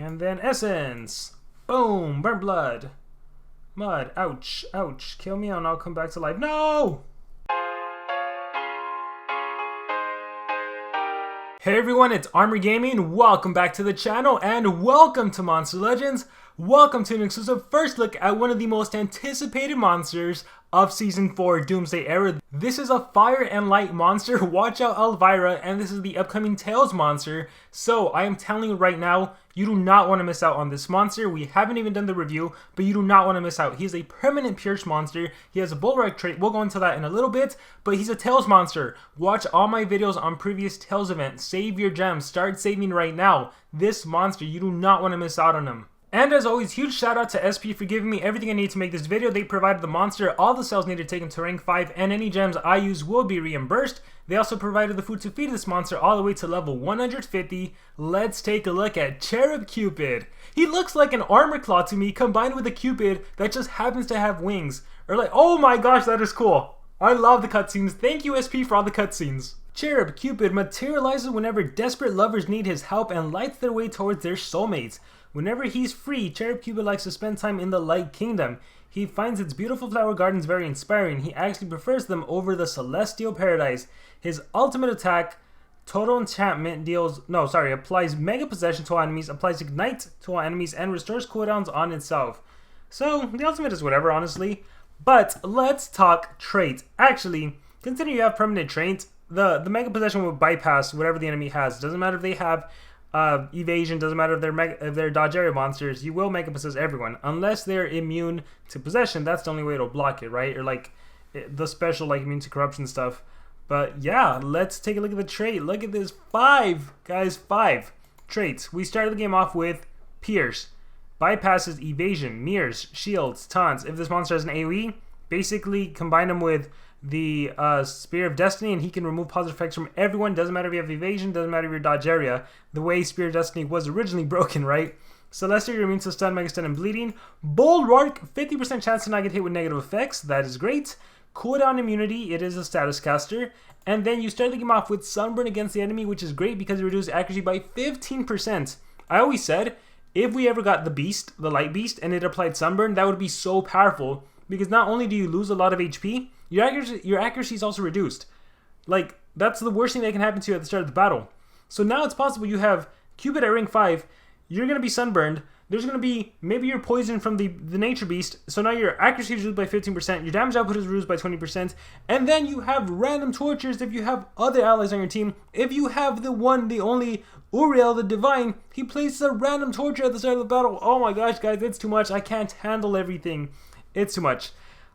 And then essence. Boom, burnt blood. Mud, ouch, ouch. Kill me and I'll come back to life. No! Hey everyone, it's Armor Gaming. Welcome back to the channel and welcome to Monster Legends. Welcome to an exclusive first look at one of the most anticipated monsters of Season 4 Doomsday Era. This is a fire and light monster. Watch out, Elvira, and this is the upcoming Tails monster. So I am telling you right now, you do not want to miss out on this monster. We haven't even done the review, but you do not want to miss out. He is a permanent Pierce monster. He has a Bulwark trait. We'll go into that in a little bit, but he's a Tails monster. Watch all my videos on previous Tails events. Save your gems. Start saving right now. This monster, you do not want to miss out on him. And as always, huge shout out to SP for giving me everything I need to make this video. They provided the monster, all the cells needed to take him to rank 5, and any gems I use will be reimbursed. They also provided the food to feed this monster all the way to level 150. Let's take a look at CHERUB Cupid. He looks like an armor claw to me combined with a cupid that just happens to have wings. Or like, oh my gosh, that is cool. I love the cutscenes. Thank you SP for all the cutscenes. CHERUB Cupid materializes whenever desperate lovers need his help and lights their way towards their soulmates. Whenever he's free, CHERUB Cupid likes to spend time in the Light Kingdom. He finds its beautiful flower gardens very inspiring. He actually prefers them over the Celestial Paradise. His ultimate attack, Total Enchantment, applies Mega Possession to all enemies, applies Ignite to all enemies, and restores cooldowns on itself. So, the ultimate is whatever, honestly. But, let's talk traits. Actually, considering you have permanent traits, the Mega Possession will bypass whatever the enemy has. Doesn't matter if they have evasion, doesn't matter if they're dodge area monsters, you will Mega Possess everyone. Unless they're immune to possession, that's the only way it'll block it, right? Or like the special like immune to corruption stuff. But yeah, let's take a look at the trait. Look at this, 5, guys, 5 traits. We started the game off with Pierce. Bypasses evasion, mirrors, shields, taunts. If this monster has an AoE, basically combine them with the Spear of Destiny and he can remove positive effects from everyone. Doesn't matter if you have evasion, doesn't matter if you're dodge area. The way Spear of Destiny was originally broken, right? Celestial, you're immune to stun, mega stun, and bleeding. Bulwark, 50% chance to not get hit with negative effects. That is great. Cooldown immunity, it is a status caster. And then you start the game off with Sunburn against the enemy, which is great because it reduces accuracy by 15%. I always said, if we ever got the beast, the light beast, and it applied Sunburn, that would be so powerful. Because not only do you lose a lot of HP, your accuracy is also reduced. Like, that's the worst thing that can happen to you at the start of the battle. So now it's possible you have Cupid at rank 5, you're going to be sunburned, there's going to be, maybe you're poisoned from the nature beast, so now your accuracy is reduced by 15%, your damage output is reduced by 20%, and then you have random tortures if you have other allies on your team. If you have the one, the only Uriel, the Divine, he places a random torture at the start of the battle. Oh my gosh, guys, it's too much. I can't handle everything. It's too much.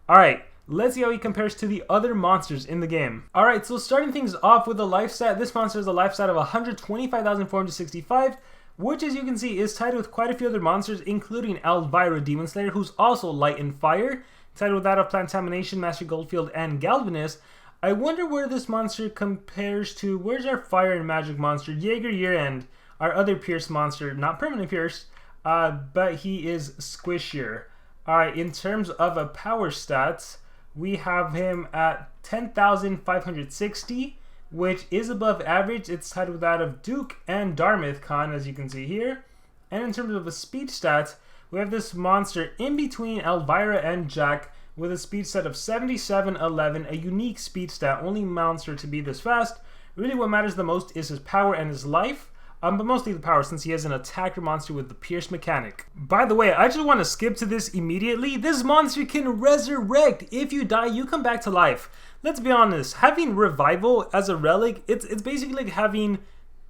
Alright, let's see how he compares to the other monsters in the game. Alright, so starting things off with a life stat. This monster has a life stat of 125,465, which as you can see is tied with quite a few other monsters, including Elvira Demonslayer, who's also light and fire, tied with that of Plantamination, Master Goldfield, and Galvanist. I wonder where this monster compares to, where's our fire and magic monster? Jaeger Year-End, our other Pierce monster, not permanent Pierce, but he is squishier. Alright, in terms of a power stats, we have him at 10,560, which is above average. It's tied with that of Duke and Dartmouth Khan, as you can see here. And in terms of a speed stat, we have this monster in between Elvira and Jack with a speed stat of 7711, a unique speed stat, only monster to be this fast. Really what matters the most is his power and his life. But mostly the power, since he has an attacker monster with the Pierce mechanic. By the way, I just want to skip to this immediately. This monster can resurrect. If you die, you come back to life. Let's be honest, having revival as a relic, it's basically like having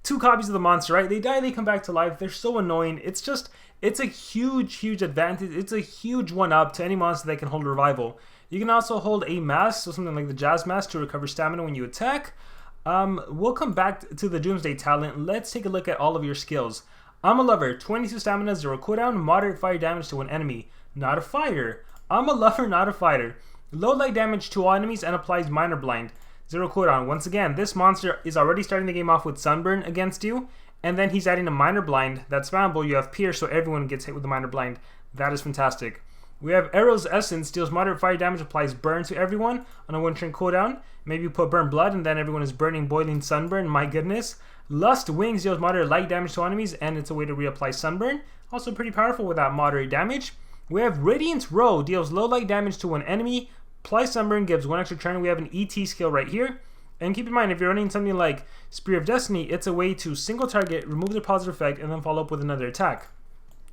2 copies of the monster, right? They die, they come back to life. They're so annoying. It's a huge advantage. It's a huge one-up to any monster that can hold revival. You can also hold a mask, so something like the Jazz Mask, to recover stamina when you attack. We'll come back to the Doomsday talent. Let's take a look at all of your skills. I'm a lover, 22 stamina, 0 cooldown, moderate fire damage to one enemy. Not a fighter. I'm a lover, not a fighter. Low light damage to all enemies and applies minor blind. 0 cooldown. Once again, this monster is already starting the game off with Sunburn against you, and then he's adding a minor blind. That's spammable. You have Pierce, so everyone gets hit with the minor blind. That is fantastic. We have Arrow's Essence, deals moderate fire damage, applies burn to everyone on a 1 turn cooldown. Maybe you put burn blood and then everyone is burning boiling sunburn. My goodness. Lust Wings deals moderate light damage to enemies, and it's a way to reapply Sunburn. Also pretty powerful with that moderate damage. We have Radiant Row, deals low light damage to one enemy. Apply Sunburn, gives 1 extra turn. We have an ET skill right here. And keep in mind, if you're running something like Spear of Destiny, it's a way to single target, remove the positive effect, and then follow up with another attack.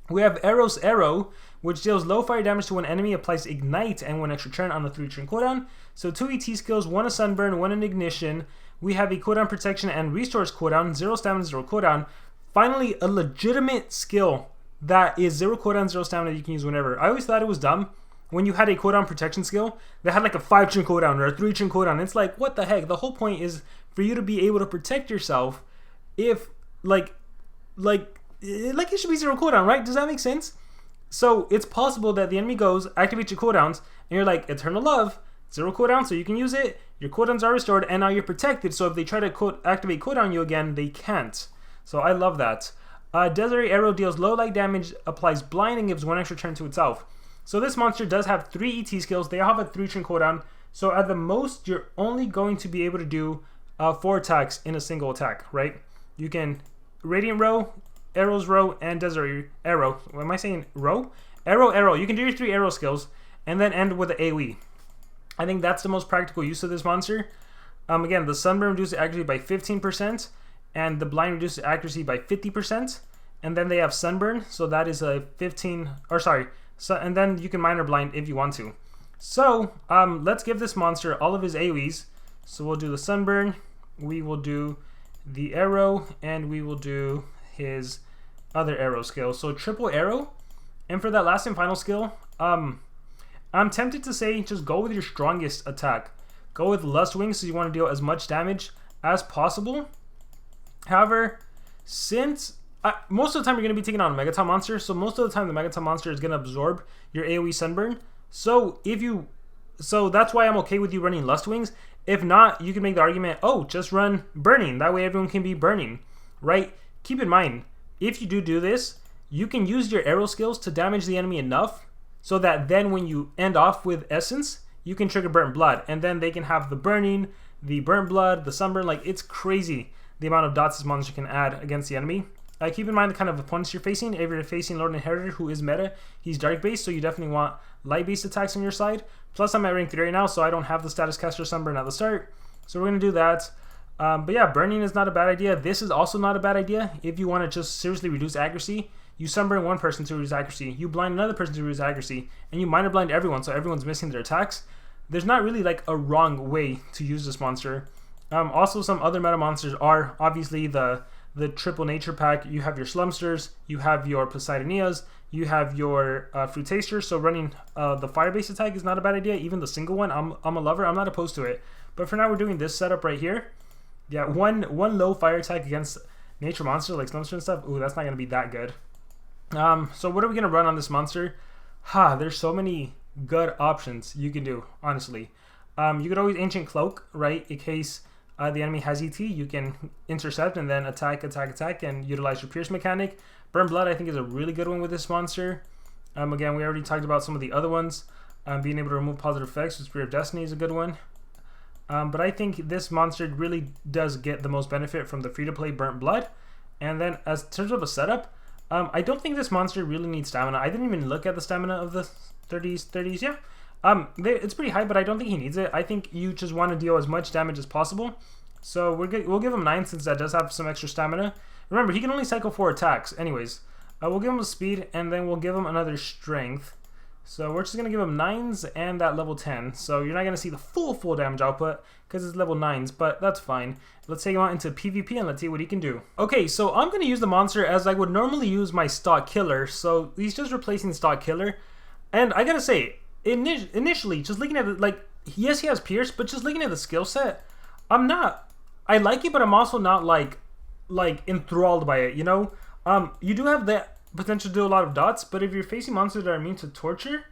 We have Eros Arrow, which deals low fire damage to one enemy, applies Ignite, and 1 extra turn on the 3-turn cooldown. So 2 ET skills, 1 a Sunburn, 1 an Ignition. We have a cooldown protection and restores cooldown, 0 stamina, 0 cooldown. Finally, a legitimate skill that is 0 cooldown, 0 stamina you can use whenever. I always thought it was dumb when you had a cooldown protection skill that had like a 5-turn cooldown or a 3-turn cooldown. It's like, what the heck? The whole point is for you to be able to protect yourself if, like it should be 0 cooldown, right? Does that make sense? So it's possible that the enemy goes, activates your cooldowns, and you're like, Eternal Love, 0 cooldown, so you can use it. Your cooldowns are restored, and now you're protected, so if they try to activate cooldown you again, they can't. So I love that. Desert Arrow deals low light damage, applies blind, and gives 1 extra turn to itself. So this monster does have 3 ET skills. They all have a 3-turn cooldown. So at the most, you're only going to be able to do 4 attacks in a single attack, right? You can Radiant Row, Arrows Row, and Desert Arrow. What am I saying? Row? Arrow. You can do your 3 arrow skills and then end with the AoE. I think that's the most practical use of this monster. Again, the Sunburn reduces accuracy by 15%, and the Blind reduces accuracy by 50%. And then they have Sunburn, so that is a 15, or sorry, so, and then you can Minor Blind if you want to. So, let's give this monster all of his AoEs. So we'll do the Sunburn, we will do the Arrow, and we will do his other arrow skill. So triple arrow. And for that last and final skill, I'm tempted to say just go with your strongest attack. Go with Lust Wings, so you want to deal as much damage as possible. However, since most of the time you're going to be taking on a Megaton monster, so most of the time the Megaton monster is going to absorb your AoE Sunburn. So that's why I'm okay with you running Lust Wings. If not, you can make the argument, oh, just run Burning. That way everyone can be burning, right? Keep in mind, if you do this, you can use your arrow skills to damage the enemy enough so that then when you end off with Essence, you can trigger Burnt Blood, and then they can have the Burning, the Burnt Blood, the Sunburn. Like, it's crazy the amount of dots this monster can add against the enemy. Keep in mind the kind of opponents you're facing. If you're facing Lord Inheritor, who is meta, he's dark based, so you definitely want light based attacks on your side. Plus, I'm at rank 3 right now, so I don't have the status caster Sunburn at the start. So we're going to do that. But yeah, Burning is not a bad idea. This is also not a bad idea. If you want to just seriously reduce accuracy, you Sunburn one person to reduce accuracy, you blind another person to reduce accuracy, and you Minor Blind everyone, so everyone's missing their attacks. There's not really like a wrong way to use this monster. Also, some other meta monsters are obviously the triple nature pack. You have your Slumsters, you have your Poseidonias, you have your Fruit Tasters. So running the fire-based attack is not a bad idea. Even the single one, I'm a lover. I'm not opposed to it. But for now, we're doing this setup right here. Yeah, one low fire attack against nature monster like Slumster and stuff. Ooh, that's not gonna be that good. So what are we gonna run on this monster? There's so many good options you can do, honestly. You could always Ancient Cloak, right? In case the enemy has ET, you can intercept and then attack, and utilize your Pierce mechanic. Burn Blood, I think, is a really good one with this monster. Again, we already talked about some of the other ones. Being able to remove positive effects with Spear of Destiny is a good one. But I think this monster really does get the most benefit from the free-to-play Burnt Blood. And then, as in terms of a setup, I don't think this monster really needs stamina. I didn't even look at the stamina of the 30s, yeah. It's pretty high, but I don't think he needs it. I think you just want to deal as much damage as possible. So we'll give him 9 since that does have some extra stamina. Remember, he can only cycle 4 attacks. Anyways, we'll give him a speed, and then we'll give him another strength. So we're just going to give him 9s and that level 10. So you're not going to see the full damage output because it's level 9s, but that's fine. Let's take him out into PvP and let's see what he can do. Okay, so I'm going to use the monster as I would normally use my stock killer. So he's just replacing stock killer. And I got to say, initially, just looking at it, like, yes, he has Pierce, but just looking at the skill set, I like it, but I'm also not like enthralled by it, you know? You do have that potential to do a lot of dots, but if you're facing monsters that are immune to torture,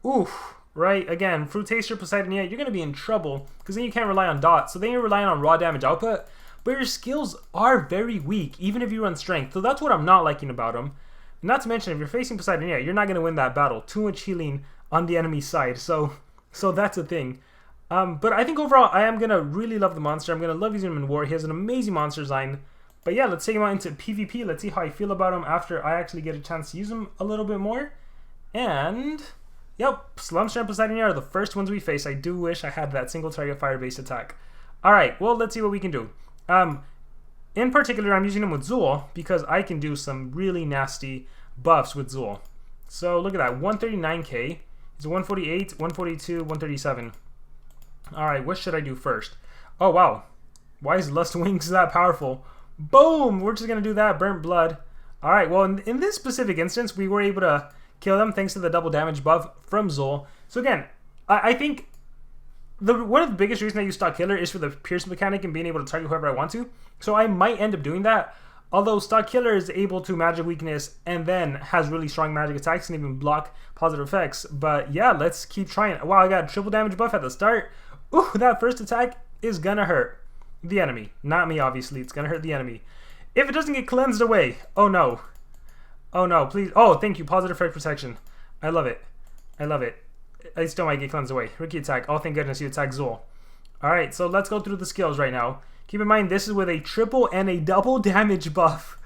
oof, right? Again, Fruit Taster, Poseidonia, you're going to be in trouble because then you can't rely on dots. So then you're relying on raw damage output, but your skills are very weak, even if you run strength. So that's what I'm not liking about him. Not to mention, if you're facing Poseidonia, you're not going to win that battle. Too much healing on the enemy side. So that's a thing. But I think overall, I am going to really love the monster. I'm going to love using him in war. He has an amazing monster design. But yeah, let's take him out into PvP. Let's see how I feel about him after I actually get a chance to use him a little bit more. And yep, Slumster and Poseidonia are the first ones we face. I do wish I had that single target fire-based attack. Alright, well, let's see what we can do. In particular, I'm using him with Zul because I can do some really nasty buffs with Zul. So look at that, 139k. He's 148, 142, 137. Alright, what should I do first? Oh, wow. Why is Lust Wings that powerful? Boom! We're just going to do that. Burnt Blood. Alright, well, in this specific instance, we were able to kill them thanks to the double damage buff from Zul. So again, I think one of the biggest reasons I use Stock Killer is for the Pierce mechanic and being able to target whoever I want to. So I might end up doing that. Although Stock Killer is able to magic weakness and then has really strong magic attacks and even block positive effects. But yeah, let's keep trying. Wow, I got a triple damage buff at the start. Ooh, that first attack is gonna hurt the enemy. Not me, obviously. It's gonna hurt the enemy. If it doesn't get cleansed away. Oh no. Oh no, please. Oh, thank you. Positive effect protection. I love it. I love it. I still might get cleansed away. Rookie attack. Oh, thank goodness you attack Zul. Alright, so let's go through the skills right now. Keep in mind, this is with a triple and a double damage buff.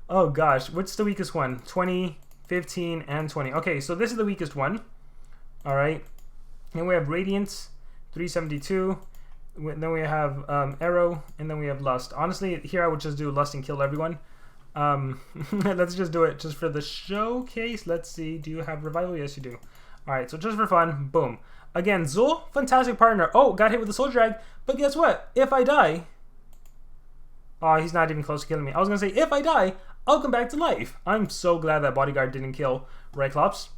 Oh gosh, what's the weakest one? 20, 15, and 20. Okay, so this is the weakest one. Alright. Then we have Radiance, 372. Then we have Arrow, and then we have Lust. Honestly, here I would just do Lust and kill everyone. Let's just do it just for the showcase. Let's see, do you have Revival? Yes, you do. Alright, so just for fun, boom. Again, Zul, fantastic partner. Oh, got hit with the Soul Drag, but guess what? If I die... Oh, he's not even close to killing me. I was going to say, if I die, I'll come back to life. I'm so glad that Bodyguard didn't kill Ryclops.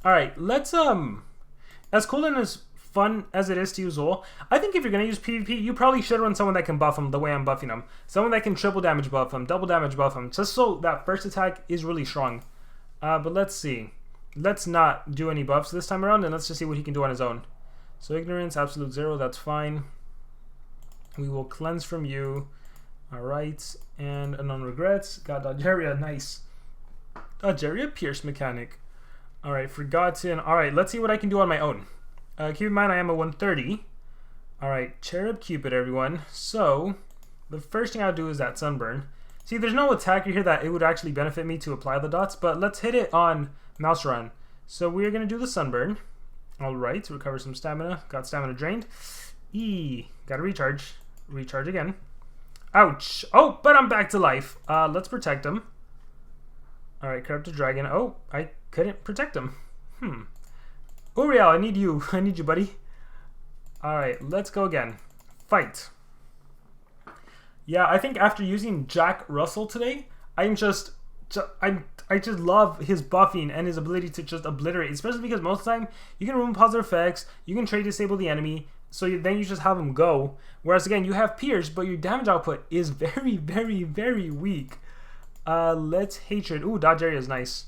Alright, let's, as cool and as fun as it is to use Zul, I think if you're going to use PvP, you probably should run someone that can buff him the way I'm buffing him. Someone that can triple damage buff him, double damage buff him, just so that first attack is really strong. But let's see. Let's not do any buffs this time around, and let's just see what he can do on his own. So Ignorance, Absolute 0, that's fine. We will Cleanse from you. Alright, and Unknown Regrets. Got Dodgeria, nice. Dodgeria Pierce mechanic. Alright, Forgotten. Alright, let's see what I can do on my own. Keep in mind I am a 130. Alright, Cherub Cupid, everyone. So, the first thing I'll do is that Sunburn. See, there's no attacker here that it would actually benefit me to apply the dots, but let's hit it on Mouse Run. So we're going to do the Sunburn. Alright, recover some stamina. Got stamina drained. Gotta recharge. Recharge again. Ouch. Oh, but I'm back to life. Let's protect him. Alright, Corrupted Dragon. Oh, I couldn't protect him. Uriel, I need you. I need you, buddy. Alright, let's go again. Fight. Yeah, I think after using Jack Russell today, I just love his buffing and his ability to just obliterate, especially because most of the time you can remove positive effects, you can trade disable the enemy, so then you just have him go. Whereas again, you have Pierce, but your damage output is very, very, very weak. Let's Hatred. Ooh, Dodge Area is nice.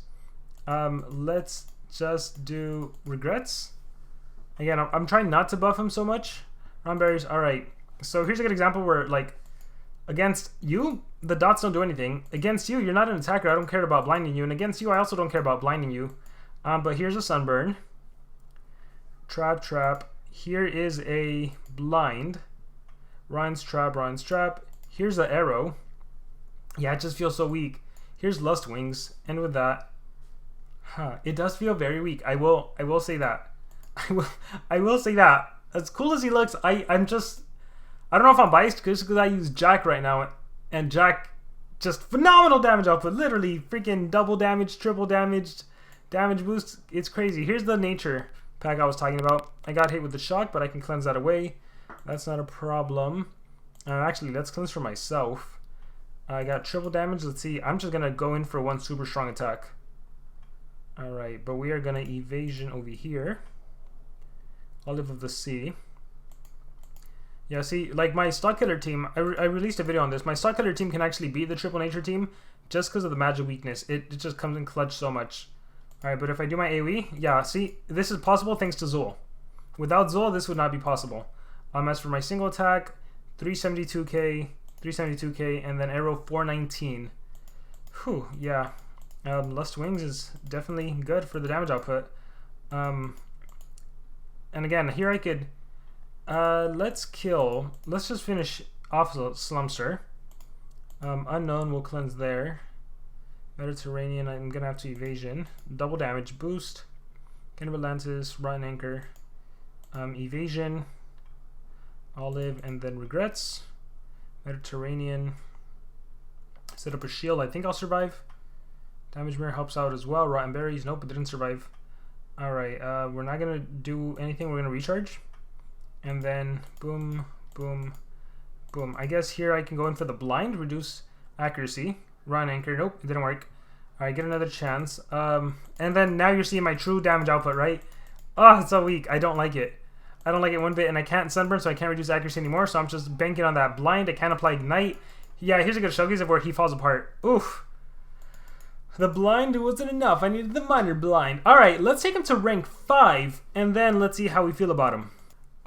Let's just do Regrets. Again, I'm trying not to buff him so much. Round Barriers. Alright, so here's a good example where, like, against you, the dots don't do anything. Against you, you're not an attacker. I don't care about blinding you. And against you, I also don't care about blinding you. But here's a Sunburn. Trap. Here is a Blind. Ryan's Trap. Here's the Arrow. Yeah, it just feels so weak. Here's Lust Wings. And with that, it does feel very weak. I will say that. I will say that. As cool as he looks, I don't know if I'm biased because I use Jack right now, and Jack just phenomenal damage output. Literally freaking double damage, triple damage, damage boost. It's crazy. Here's the nature pack I was talking about. I got hit with the shock, but I can cleanse that away. That's not a problem. Actually, let's cleanse for myself. I got triple damage. Let's see. I'm just gonna go in for one super strong attack. Alright, but we are gonna evasion over here. Olive of the Sea. Yeah, see, like my Stock Killer team, I released a video on this. My Stock Killer team can actually beat the Triple Nature team just because of the magic weakness. It just comes in clutch so much. Alright, but if I do my AoE, yeah, see, this is possible thanks to Zul. Without Zul, this would not be possible. As for my single attack, 372k, and then arrow 419. Whew, yeah. Lust Wings is definitely good for the damage output. And again, here I could... let's just finish off Slumster. Unknown will cleanse there. Mediterranean, I'm gonna have to evasion. Double damage boost. Kind of Atlantis, Rotten Anchor. Evasion. Olive, and then regrets. Mediterranean. Set up a shield. I think I'll survive. Damage mirror helps out as well. Rotten berries. Nope, it didn't survive. Alright, we're not gonna do anything. We're gonna recharge. And then boom, boom, boom. I guess here I can go in for the blind, reduce accuracy. Rotten anchor. Nope, it didn't work. Alright, get another chance. And then now you're seeing my true damage output, right? Oh, it's so weak. I don't like it. I don't like it one bit, and I can't sunburn, so I can't reduce accuracy anymore, so I'm just banking on that blind. I can't apply ignite. Yeah, here's a good showcase of where he falls apart. Oof. The blind wasn't enough. I needed the minor blind. Alright, let's take him to rank 5, and then let's see how we feel about him.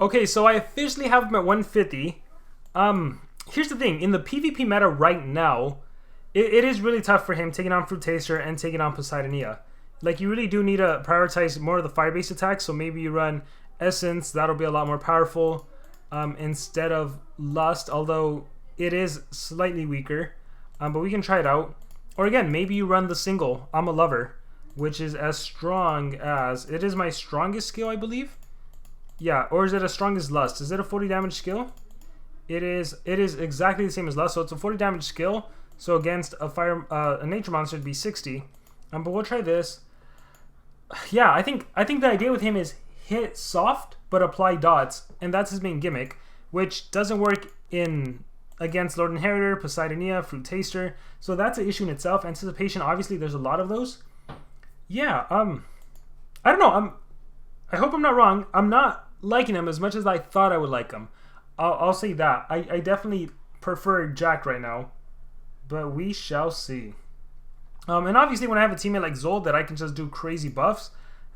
Okay, so I officially have him at 150. Here's the thing. In the PvP meta right now, it is really tough for him taking on Fruit Taster and taking on Poseidonia. Like, you really do need to prioritize more of the fire-based attacks, so maybe you run Essence, that'll be a lot more powerful instead of Lust, although it is slightly weaker, but we can try it out. Or again, maybe you run the single, I'm a Lover, which is as strong as, it is my strongest skill, I believe. Yeah, or is it as strong as Lust? Is it a 40 damage skill? It is exactly the same as Lust, so it's a 40 damage skill, so against a nature monster it'd be 60. But we'll try this. Yeah, I think the idea with him is hit soft, but apply dots, and that's his main gimmick, which doesn't work against Lord Inheritor, Poseidonia, Fruit Taster, so that's an issue in itself. Anticipation, obviously, there's a lot of those. Yeah, I don't know, I hope I'm not wrong. I'm not liking him as much as I thought I would like him. I'll say that. I definitely prefer Jack right now, but we shall see. And obviously, when I have a teammate like Zold that I can just do crazy buffs,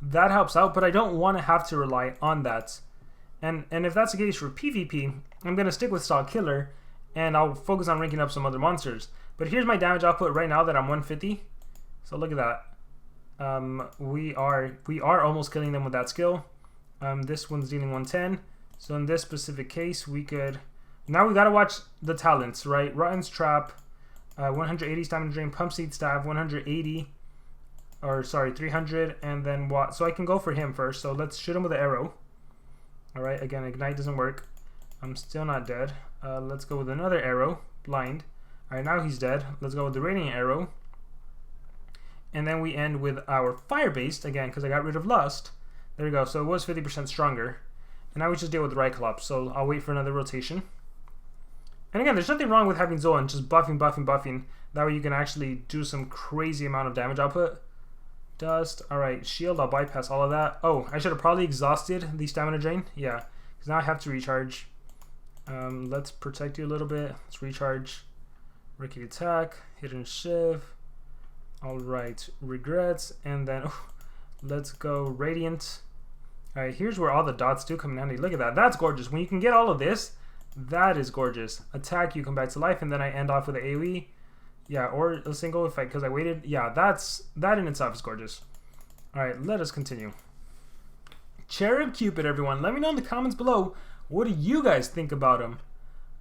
that helps out, but I don't want to have to rely on that. And if that's the case for PvP, I'm going to stick with Stalk Killer, and I'll focus on ranking up some other monsters. But here's my damage output right now that I'm 150. So look at that. We are almost killing them with that skill. This one's dealing 110. So in this specific case, we could... Now we got to watch the talents, right? Rotten's Trap, 180 stamina drain, Pump Seed Staff, 180... Or sorry, 300, and then what? So I can go for him first. So let's shoot him with an arrow. All right, again, ignite doesn't work. I'm still not dead. Let's go with another arrow, blind. All right, now he's dead. Let's go with the radiant arrow. And then we end with our fire-based, again, because I got rid of Lust. There we go. So it was 50% stronger. And now we just deal with the Ryclops. So I'll wait for another rotation. And again, there's nothing wrong with having Zoan just buffing. That way you can actually do some crazy amount of damage output. Dust. Alright, shield. I'll bypass all of that. Oh, I should have probably exhausted the stamina drain. Yeah, because now I have to recharge. Let's protect you a little bit. Let's recharge. Rickety attack. Hidden shiv. Alright, regrets. And then let's go radiant. Alright, here's where all the dots do come in handy. Look at that. That's gorgeous. When you can get all of this, that is gorgeous. Attack, you come back to life, and then I end off with an AoE. Yeah, or a single if because I waited. Yeah, that in itself is gorgeous. Alright, let us continue. Cherub Cupid, everyone. Let me know in the comments below, what do you guys think about him?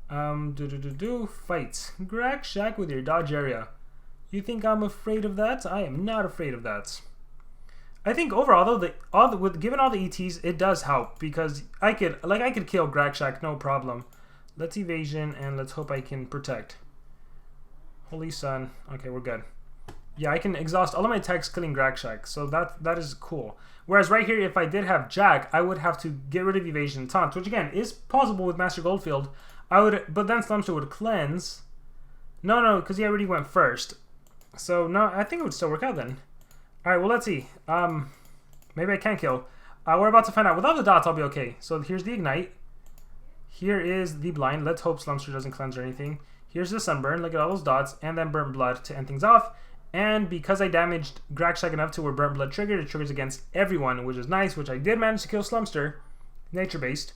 Fight. Grack Shack with your dodge area. You think I'm afraid of that? I am not afraid of that. I think overall though, given all the ETs, it does help because I could kill Grack Shack no problem. Let's evasion and let's hope I can protect. Holy Sun. Okay, we're good. Yeah, I can exhaust all of my attacks killing Grack Shack, so that is cool. Whereas right here, if I did have Jack, I would have to get rid of evasion and taunt, which again is possible with Master Goldfield. But then Slumster would cleanse. No, because he already went first. So no, I think it would still work out then. All right, well let's see. Maybe I can kill. We're about to find out. Without the dots, I'll be okay. So here's the ignite. Here is the blind. Let's hope Slumster doesn't cleanse or anything. Here's the sunburn. Look at all those dots, and then burnt blood to end things off. And because I damaged Grack Shack enough to where burnt blood triggered, it triggers against everyone, which is nice. Which I did manage to kill Slumster, nature based.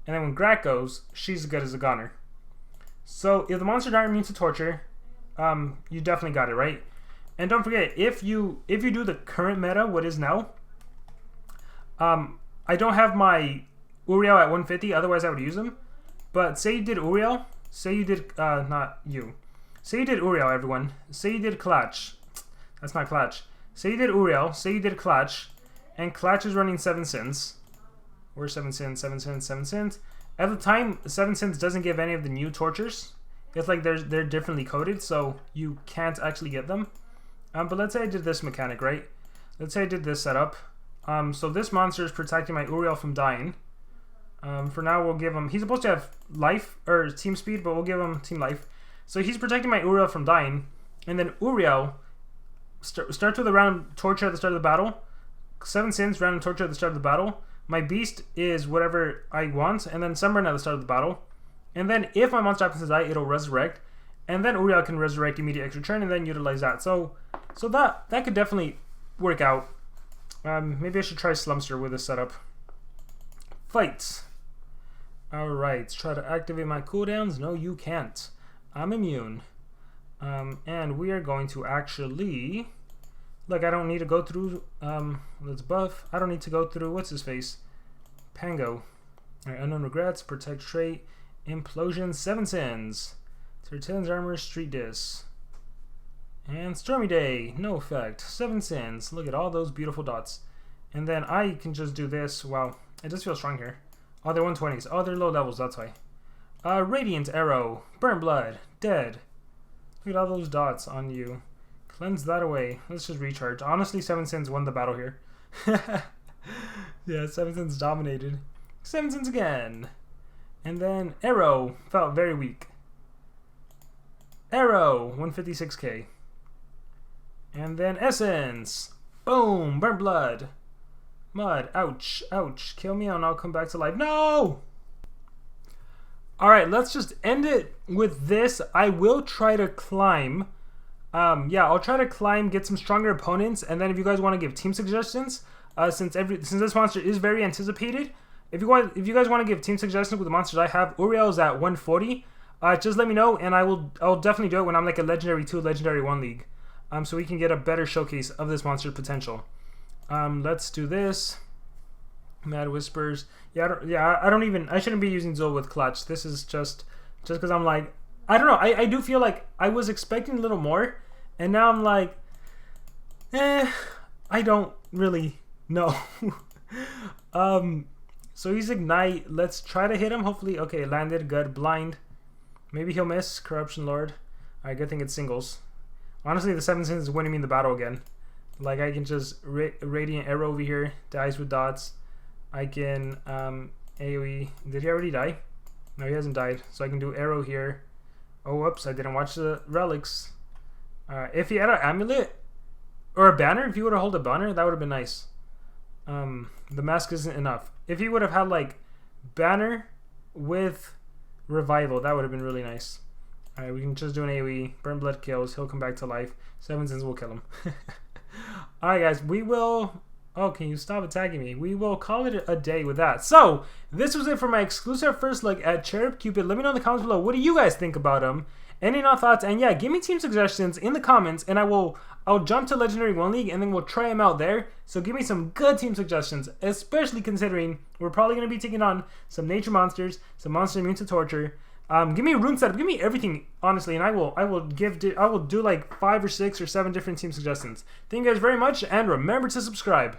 And then when Grack goes, she's as good as a goner. So if the monsters aren't immune to torture, you definitely got it right. And don't forget, if you do the current meta, what is now, I don't have my Uriel at 150, otherwise I would use him. But say you did Uriel, say you did, not you. Say you did Uriel, everyone. Say you did Clutch. That's not Clutch. Say you did Uriel. Say you did Clutch. And Clutch is running 7 sins. Where's 7 sins? 7 sins, 7 sins. At the time, 7 sins doesn't give any of the new tortures. It's like they're differently coded, so you can't actually get them. But let's say I did this mechanic, right? Let's say I did this setup. So this monster is protecting my Uriel from dying. For now, we'll give him... He's supposed to have life, or team speed, but we'll give him team life. So he's protecting my Uriel from dying. And then Uriel starts with a random torture at the start of the battle. 7 sins, random torture at the start of the battle. My beast is whatever I want. And then sunburn at the start of the battle. And then if my monster happens to die, it'll resurrect. And then Uriel can resurrect immediate extra turn and then utilize that. So that could definitely work out. Maybe I should try Slumster with this setup. Fight. Alright, try to activate my cooldowns. No, you can't. I'm immune. And we are going to actually... Look, I don't need to go through... let's buff. I don't need to go through... What's his face? Pango. Alright, Unknown Regrets, Protect Trait, Implosion, 7 sins. Tertilian's Armor, Street Disc. And Stormy Day, no effect. 7 sins. Look at all those beautiful dots. And then I can just do this. Wow, it does feel strong here. Oh, they're 120s. Oh, they're low levels, that's why. Radiant Arrow, Burn Blood, Dead. Look at all those dots on you. Cleanse that away. Let's just recharge. Honestly, 7 sins won the battle here. Yeah, 7 sins dominated. 7 sins again. And then Arrow felt very weak. Arrow, 156k. And then Essence. Boom, Burn Blood. Mud, ouch, ouch. Kill me and I'll come back to life. No! Alright, let's just end it with this. I will try to climb. Yeah, I'll try to climb, get some stronger opponents, and then if you guys want to give team suggestions, since this monster is very anticipated, if you guys want to give team suggestions with the monsters I have, Uriel is at 140. Just let me know, and I'll definitely do it when I'm like a Legendary 2, Legendary 1 league, so we can get a better showcase of this monster's potential. Let's do this. Mad Whispers. Yeah, I shouldn't be using Zul with Clutch. This is just because I'm like, I don't know. I do feel like I was expecting a little more, and now I'm like, I don't really know. So he's Ignite. Let's try to hit him. Hopefully, okay, landed. Good. Blind. Maybe he'll miss. Corruption Lord. Alright, good thing it's singles. Honestly, the 7 sins is winning me in the battle again. Like, I can just Radiant Arrow over here. Dies with dots. I can AoE. Did he already die? No, he hasn't died. So I can do Arrow here. Oh, whoops. I didn't watch the relics. If he had an amulet or a banner, if he would have held a banner, that would have been nice. The mask isn't enough. If he would have had like banner with revival, that would have been really nice. Alright, we can just do an AoE. Burn Blood kills. He'll come back to life. 7 sins will kill him. Alright, guys. We will... Oh, can you stop attacking me? We will call it a day with that. So, this was it for my exclusive first look at Cherub Cupid. Let me know in the comments below, what do you guys think about him? Any thoughts? And yeah, give me team suggestions in the comments, and I'll jump to Legendary 1 League, and then we'll try him out there. So give me some good team suggestions, especially considering we're probably going to be taking on some nature monsters, some monsters immune to torture. Give me a rune setup, give me everything, honestly, and I will do like 5 or 6 or 7 different team suggestions. Thank you guys very much, and remember to subscribe.